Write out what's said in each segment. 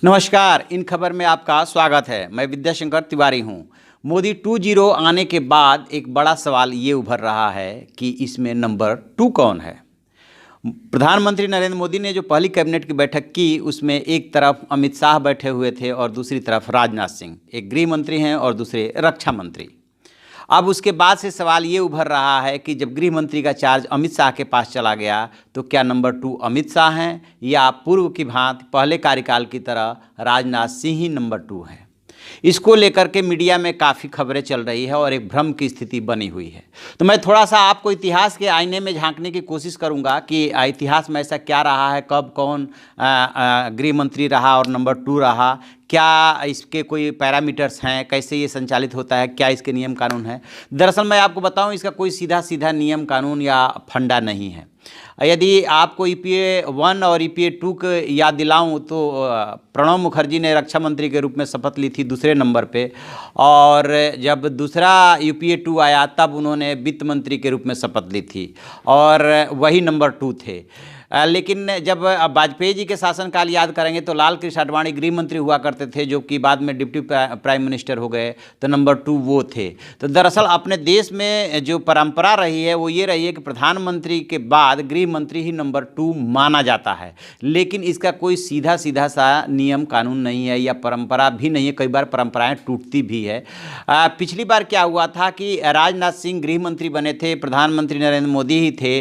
नमस्कार, इन खबर में आपका स्वागत है। मैं विद्याशंकर तिवारी हूं। मोदी 2.0 आने के बाद एक बड़ा सवाल ये उभर रहा है कि इसमें नंबर 2 कौन है। प्रधानमंत्री नरेंद्र मोदी ने जो पहली कैबिनेट की बैठक की, उसमें एक तरफ अमित शाह बैठे हुए थे और दूसरी तरफ राजनाथ सिंह, एक गृह मंत्री हैं और दूसरे रक्षा मंत्री। अब उसके बाद से सवाल ये उभर रहा है कि जब गृह मंत्री का चार्ज अमित शाह के पास चला गया तो क्या नंबर 2 अमित शाह हैं या पूर्व की भांति पहले कार्यकाल की तरह राजनाथ सिंह ही नंबर 2 हैं। इसको लेकर के मीडिया में काफ़ी खबरें चल रही है और एक भ्रम की स्थिति बनी हुई है। तो मैं थोड़ा सा आपको इतिहास के आईने में झांकने की कोशिश करूंगा कि इतिहास में ऐसा क्या रहा है, कब कौन गृह मंत्री रहा और नंबर 2 रहा, क्या इसके कोई पैरामीटर्स हैं, कैसे ये संचालित होता है, क्या इसके नियम कानून है। दरअसल मैं आपको बताऊं, इसका कोई सीधा सीधा नियम कानून या फंडा नहीं है। यदि आपको EPA 1 और EPA 2 को याद दिलाऊं तो प्रणब मुखर्जी ने रक्षा मंत्री के रूप में शपथ ली थी दूसरे नंबर पे, और जब दूसरा EPA 2 आया तब उन्होंने वित्त मंत्री के रूप में शपथ ली थी और वही नंबर 2 थे। लेकिन जब वाजपेयी जी के शासनकाल याद करेंगे तो लाल कृष्ण आडवाणी गृह मंत्री हुआ करते थे, जो कि बाद में डिप्टी प्राइम मिनिस्टर हो गए, तो नंबर 2 वो थे। तो दरअसल अपने देश में जो परंपरा रही है वो ये रही है कि प्रधानमंत्री के बाद गृह मंत्री ही नंबर 2 माना जाता है, लेकिन इसका कोई सीधा सीधा सा नियम कानून नहीं है या परंपरा भी नहीं है। कई बार परंपराएं टूटती भी है। पिछली बार क्या हुआ था कि राजनाथ सिंह गृह मंत्री बने थे, प्रधानमंत्री नरेंद्र मोदी ही थे,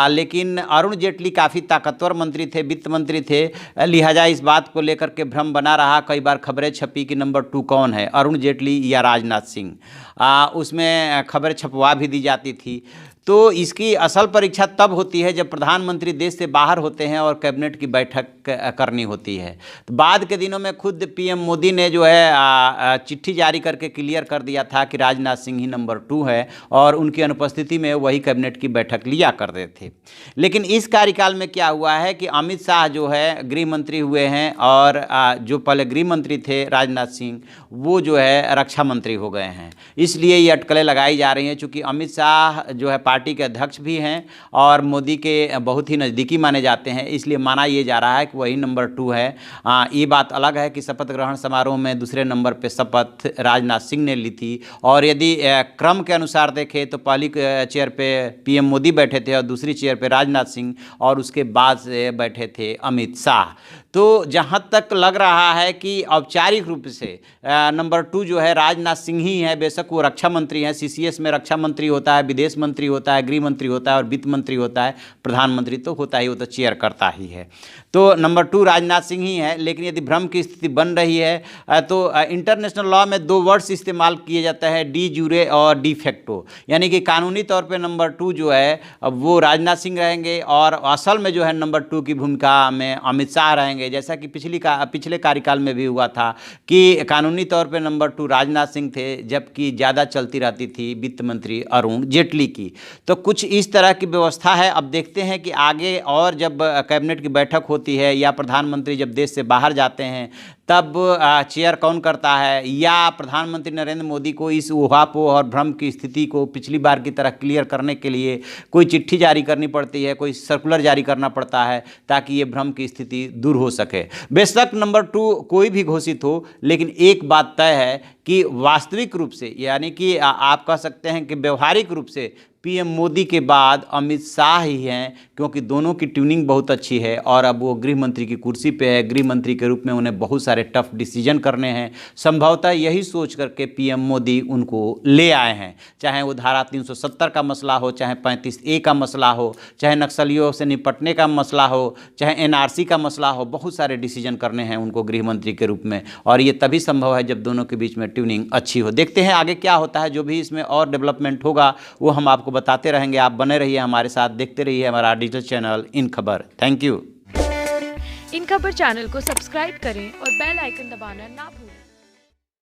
लेकिन अरुण जेटली काफ़ी ताकतवर मंत्री थे, वित्त मंत्री थे, लिहाजा इस बात को लेकर के भ्रम बना रहा। कई बार खबरें छपी कि नंबर 2 कौन है, अरुण जेटली या राजनाथ सिंह। उसमें खबरें छपवा भी दी जाती थी। तो इसकी असल परीक्षा तब होती है जब प्रधानमंत्री देश से बाहर होते हैं और कैबिनेट की बैठक करनी होती है। तो बाद के दिनों में खुद PM मोदी ने जो है चिट्ठी जारी करके क्लियर कर दिया था कि राजनाथ सिंह ही नंबर 2 है और उनकी अनुपस्थिति में वही कैबिनेट की बैठक लिया करते थे। लेकिन इस कार्यकाल में क्या हुआ है कि अमित शाह जो है गृह मंत्री हुए हैं और जो पहले गृह मंत्री थे राजनाथ सिंह, वो जो है रक्षा मंत्री हो गए हैं। इसलिए ये अटकलें लगाई जा रही हैं, चूँकि अमित शाह जो है पार्टी के अध्यक्ष भी हैं और मोदी के बहुत ही नज़दीकी माने जाते हैं, इसलिए माना ये जा रहा है कि वही नंबर 2 है। ये बात अलग है कि शपथ ग्रहण समारोह में दूसरे नंबर पे शपथ राजनाथ सिंह ने ली थी, और यदि क्रम के अनुसार देखें तो पहली चेयर पे PM मोदी बैठे थे और दूसरी चेयर पे राजनाथ सिंह, और उसके बाद से बैठे थे अमित शाह। तो जहाँ तक लग रहा है कि औपचारिक रूप से नंबर 2 जो है राजनाथ सिंह ही है। बेशक वो रक्षा मंत्री हैं, CCS में रक्षा मंत्री होता है, विदेश मंत्री होता है, गृह मंत्री होता है और वित्त मंत्री होता है। प्रधानमंत्री तो होता ही, वो तो चेयर करता ही है। तो नंबर 2 राजनाथ सिंह ही है। लेकिन यदि भ्रम की स्थिति बन रही है तो इंटरनेशनल लॉ में 2 वर्ड्स इस्तेमाल किए जाते हैं, डी जूरे और डी फैक्टो, यानी कि कानूनी तौर पर नंबर 2 जो है वो राजनाथ सिंह रहेंगे और असल में जो है नंबर 2 की भूमिका में अमित शाह रहेंगे। जैसा कि पिछले कार्यकाल में भी हुआ था कि कानूनी तौर पे नंबर 2 राजनाथ सिंह थे, जबकि ज़्यादा चलती रहती थी वित्त मंत्री अरुण जेटली की। तो कुछ इस तरह की व्यवस्था है। अब देखते हैं कि आगे और जब कैबिनेट की बैठक होती है या प्रधानमंत्री जब देश से बाहर जाते हैं तब चेयर कौन करता है, या प्रधानमंत्री नरेंद्र मोदी को इस ऊहापोह और भ्रम की स्थिति को पिछली बार की तरह क्लियर करने के लिए कोई चिट्ठी जारी करनी पड़ती है, कोई सर्कुलर जारी करना पड़ता है ताकि ये भ्रम की स्थिति दूर हो सके। बेशक नंबर 2 कोई भी घोषित हो, लेकिन एक बात तय है कि वास्तविक रूप से, यानी कि आप कह सकते हैं कि व्यवहारिक रूप से PM मोदी के बाद अमित शाह ही हैं, क्योंकि दोनों की ट्यूनिंग बहुत अच्छी है और अब वो गृह मंत्री की कुर्सी पे है। गृह मंत्री के रूप में उन्हें बहुत सारे टफ डिसीजन करने हैं। संभवतः यही सोच करके PM मोदी उनको ले आए हैं, चाहे वो धारा 370 का मसला हो, चाहे 35A का मसला हो, चाहे नक्सलियों से निपटने का मसला हो, चाहे NRC का मसला हो। बहुत सारे डिसीजन करने हैं उनको गृह मंत्री के रूप में, और ये तभी संभव है जब दोनों के बीच में ट्यूनिंग अच्छी हो। देखते हैं आगे क्या होता है। जो भी इसमें और डेवलपमेंट होगा वो हम आपको बताते रहेंगे। आप बने रहिए हमारे साथ, देखते रहिए हमारा डिजिटल चैनल इन खबर। Thank you. इन खबर चैनल को सब्सक्राइब करें और बेल आइकन दबाना ना भूलें।